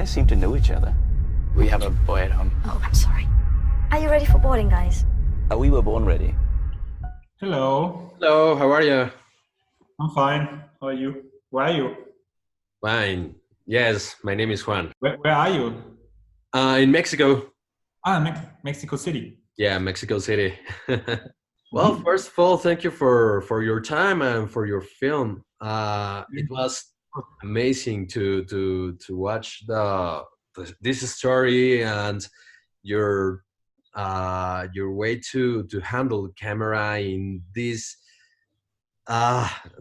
guys seem to know each other. We have a boy at home. Oh, I'm sorry. Are you ready for boarding, guys? We were born ready. Hello. Hello, how are you? I'm fine. How are you? Where are you? Fine. Yes, my name is Juan. Where are you? In Mexico. Mexico City. Yeah, Mexico City. Well, first of all, thank you for your time and for your film. It was amazing to watch this story and your way to handle the camera in this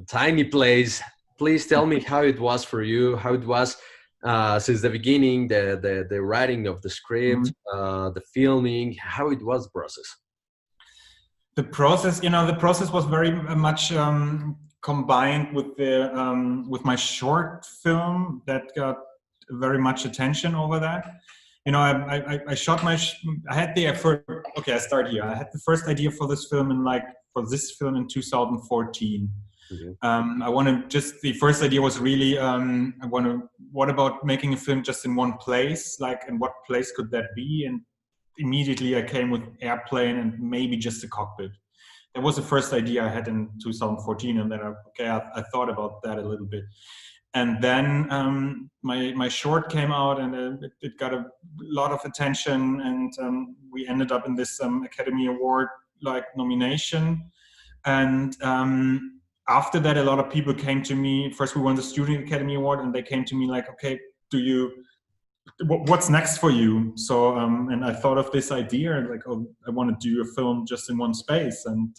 tiny place. Please tell me how it was for you, how it was since the beginning, the writing of the script, the filming, how it was the process. The process was very much combined with with my short film that got very much attention over that. I shot I had the effort. Okay, I start here. I had the first idea for this film in 2014. Mm-hmm. The first idea was really, what about making a film just in one place? And what place could that be? And immediately I came with airplane and maybe just a cockpit. That was the first idea I had in 2014. And then, I thought about that a little bit. And then my short came out and it got a lot of attention. And we ended up in this Academy Award nomination. And after that, a lot of people came to me. First, we won the Student Academy Award, and they came to me okay, what's next for you? So, and I thought of this idea, I want to do a film just in one space, and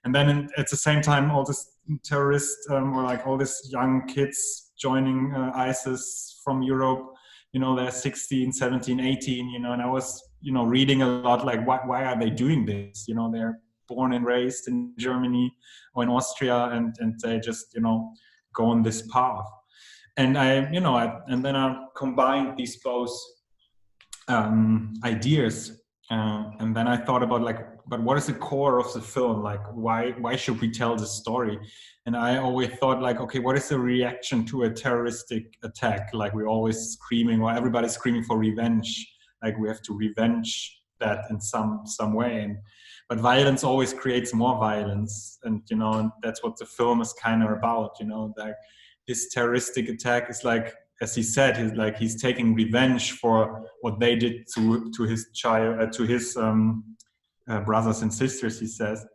and then at the same time, all this terrorists or all these young kids joining ISIS from Europe, they're 16, 17, 18, and I was, reading a lot, why are they doing this? They're born and raised in Germany or in Austria, and they just go on this path. And then I combined these both ideas, and then I thought about but what is the core of the film? Why should we tell this story? And I always thought okay, what is the reaction to a terroristic attack? We're always screaming, or everybody's screaming for revenge. We have to revenge that in some way. But violence always creates more violence, and and that's what the film is kind of about. This terroristic attack is as he said, he's taking revenge for what they did to his child, to his brothers and sisters. He says,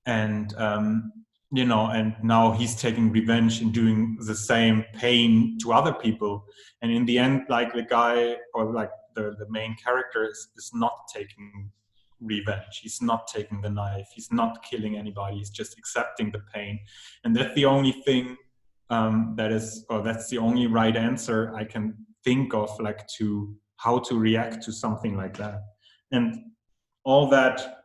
and and now he's taking revenge and doing the same pain to other people. And in the end, the guy or the main character is not taking revenge. He's not taking the knife. He's not killing anybody. He's just accepting the pain. And that's the only thing that's the only right answer I can think of, to how to react to something like that. And all that,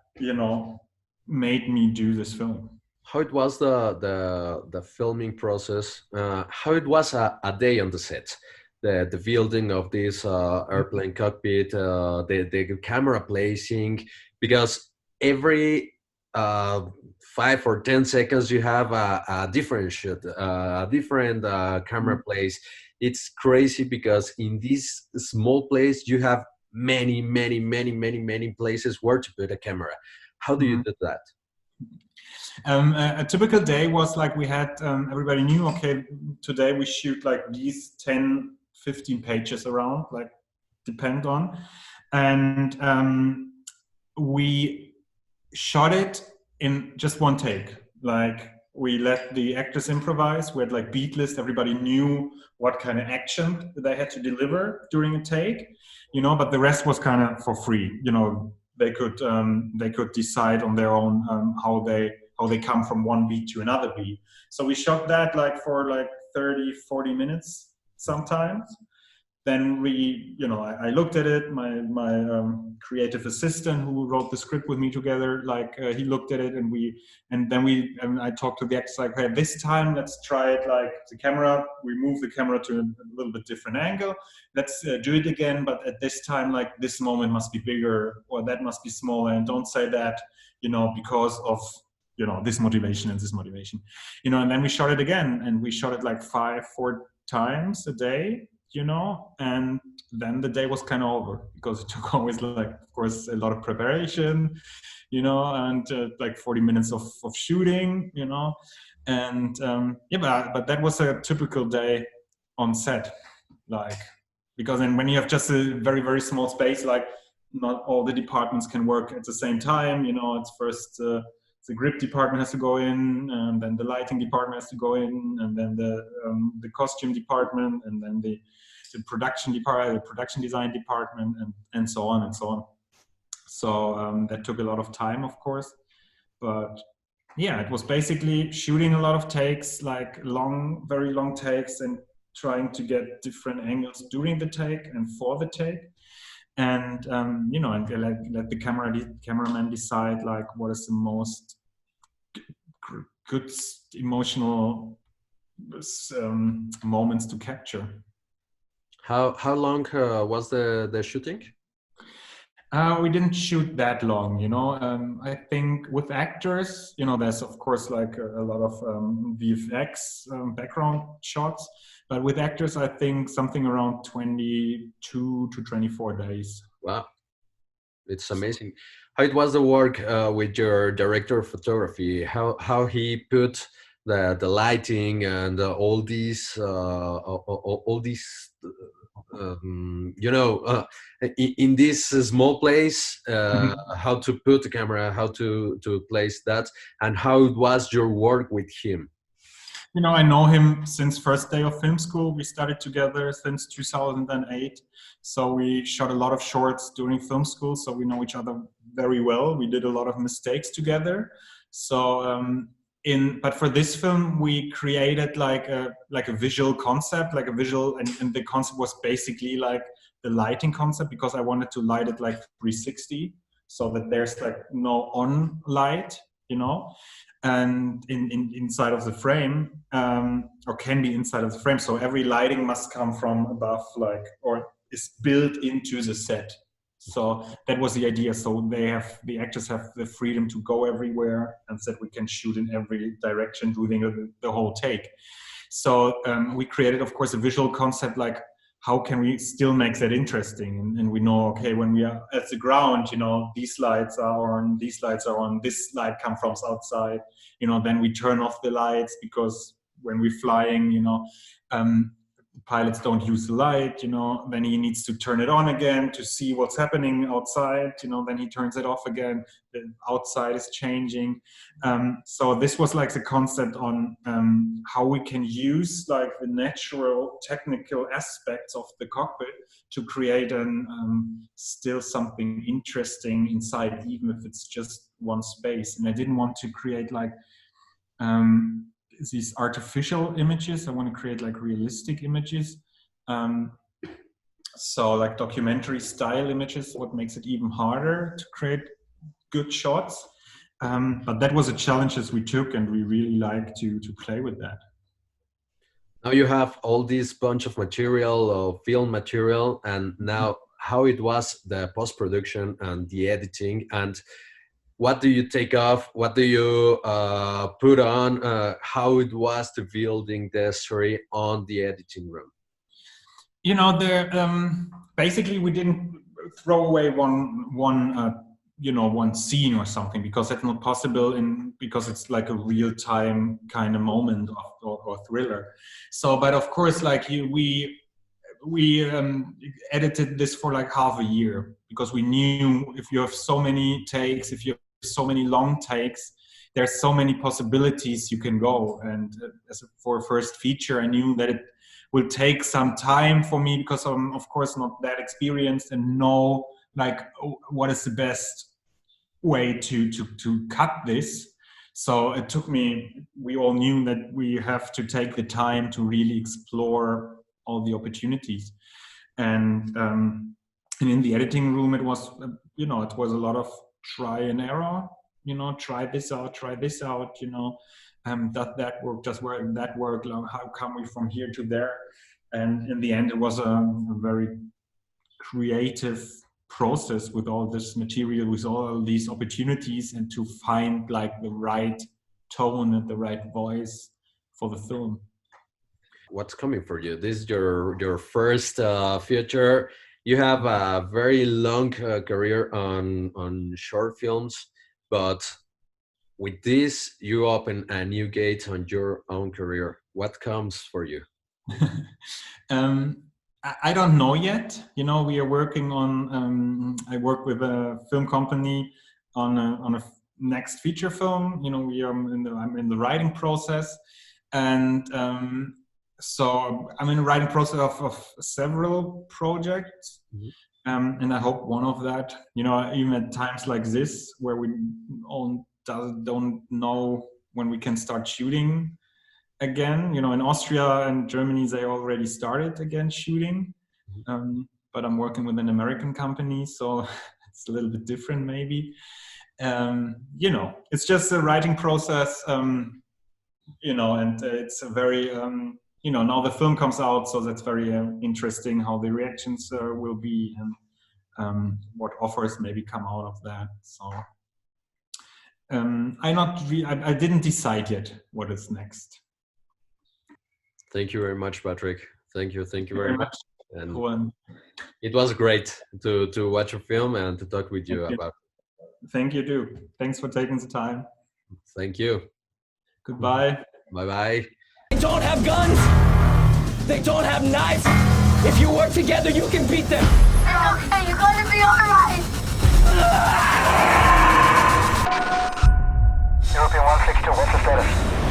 made me do this film. How it was the filming process? How it was a day on the set? The building of this airplane cockpit, the camera placing, because every 5 or 10 seconds you have a different shot, a different camera place. It's crazy because in this small place you have many places where to put a camera. How do you do that? A typical day was we had everybody knew, okay, today we shoot these 10-15 pages around, depend on, and we shot it in just one take. We let the actors improvise. We had beat list. Everybody knew what kind of action they had to deliver during a take, but the rest was kind of for free. They could decide on their own how they come from one beat to another beat. So we shot that for 30-40 minutes sometimes. Then I looked at it. My creative assistant who wrote the script with me together, he looked at it, and I talked to the actors hey, this time let's try it the camera. We move the camera to a little bit different angle. Let's do it again, but at this time this moment must be bigger, or that must be smaller, and don't say that because of this motivation and this motivation, and then we shot it again, and we shot it 4 times a day. you know, and then the day was kind of over, because it took always, like, of course, a lot of preparation, you know, and like 40 minutes of shooting, you know, and yeah, but that was a typical day on set, like, because then when you have just a very, very small space, like, not all the departments can work at the same time, you know. It's first the grip department has to go in, and then the lighting department has to go in, and then the costume department, and then the production department, the production design department, and so on and so on. So that took a lot of time, of course, but yeah, it was basically shooting a lot of takes, like long, very long takes, and trying to get different angles during the take and for the take. And you know, and let the cameraman decide, like, what is the most good emotional moments to capture. How long was the shooting? We didn't shoot that long, you know. I think with actors, you know, there's of course like a lot of VFX background shots, but with actors, I think something around 22 to 24 days. Wow, it's amazing. How it was the work with your director of photography? How he put the lighting and all these you know, in this small place, how to put the camera, how to place that, and how it was your work with him? You know, I know him since first day of film school. We started together since 2008. So we shot a lot of shorts during film school. So we know each other very well. We did a lot of mistakes together. So but for this film, we created like a visual concept, like a visual, and the concept was basically like the lighting concept, because I wanted to light it like 360, so that there's like no on light, you know, and inside of the frame, or can be inside of the frame. So every lighting must come from above, like, or is built into the set. So that was the idea. So the actors have the freedom to go everywhere, and that we can shoot in every direction during the whole take. So we created, of course, a visual concept, like how can we still make that interesting? And we know, okay, when we are at the ground, you know, these lights are on, these lights are on, this light comes from outside, you know, then we turn off the lights, because when we're flying, you know, pilots don't use the light, you know, then he needs to turn it on again to see what's happening outside, you know, then he turns it off again, the outside is changing. So this was like the concept on how we can use like the natural technical aspects of the cockpit to create still something interesting inside, even if it's just one space. And I didn't want to create like these artificial images. I want to create like realistic images. So like documentary style images, what makes it even harder to create good shots. But that was a challenge as we took, and we really like to play with that. Now you have all this bunch of material, of film material, and now how it was the post-production and the editing, and what do you take off? What do you put on? How it was to building the story on the editing room? You know, basically we didn't throw away one scene or something, because that's not possible, because it's like a real-time kind of moment or thriller. So, but of course, like we edited this for like half a year, because we knew if you have so many takes, if you have so many long takes, there's so many possibilities you can go. And for a first feature, I knew that it will take some time for me, because I'm of course not that experienced and know like what is the best way to cut this. So it took me, we all knew that we have to take the time to really explore all the opportunities. And in the editing room, it was, you know, it was a lot of try and error, you know, try this out, you know, does that work, does that work, how come we from here to there? And in the end, it was a very creative process with all this material, with all these opportunities, and to find like the right tone and the right voice for the film. What's coming for you? This is your first feature. You have a very long career on short films, but with this, you open a new gate on your own career. What comes for you? I don't know yet. You know, we are working on. I work with a film company on a next feature film. You know, I'm in the writing process, and so I'm in the writing process of several projects. Mm-hmm. And I hope one of that. You know, even at times like this, where we all don't know when we can start shooting again. You know, in Austria and Germany, they already started again shooting. But I'm working with an American company, so it's a little bit different maybe. You know, it's just a writing process, you know, and it's a very, you know, now the film comes out, so that's very interesting how the reactions will be and what offers maybe come out of that. So I didn't decide yet what is next. Thank you very much, Patrick. Thank you very much. And Juan. It was great to watch your film and to talk with you about it. Thank you, too. Thanks for taking the time. Thank you. Goodbye. Bye-bye. They don't have guns. They don't have knives. If you work together, you can beat them. Okay, you're gonna be alright. European 162, what's the status?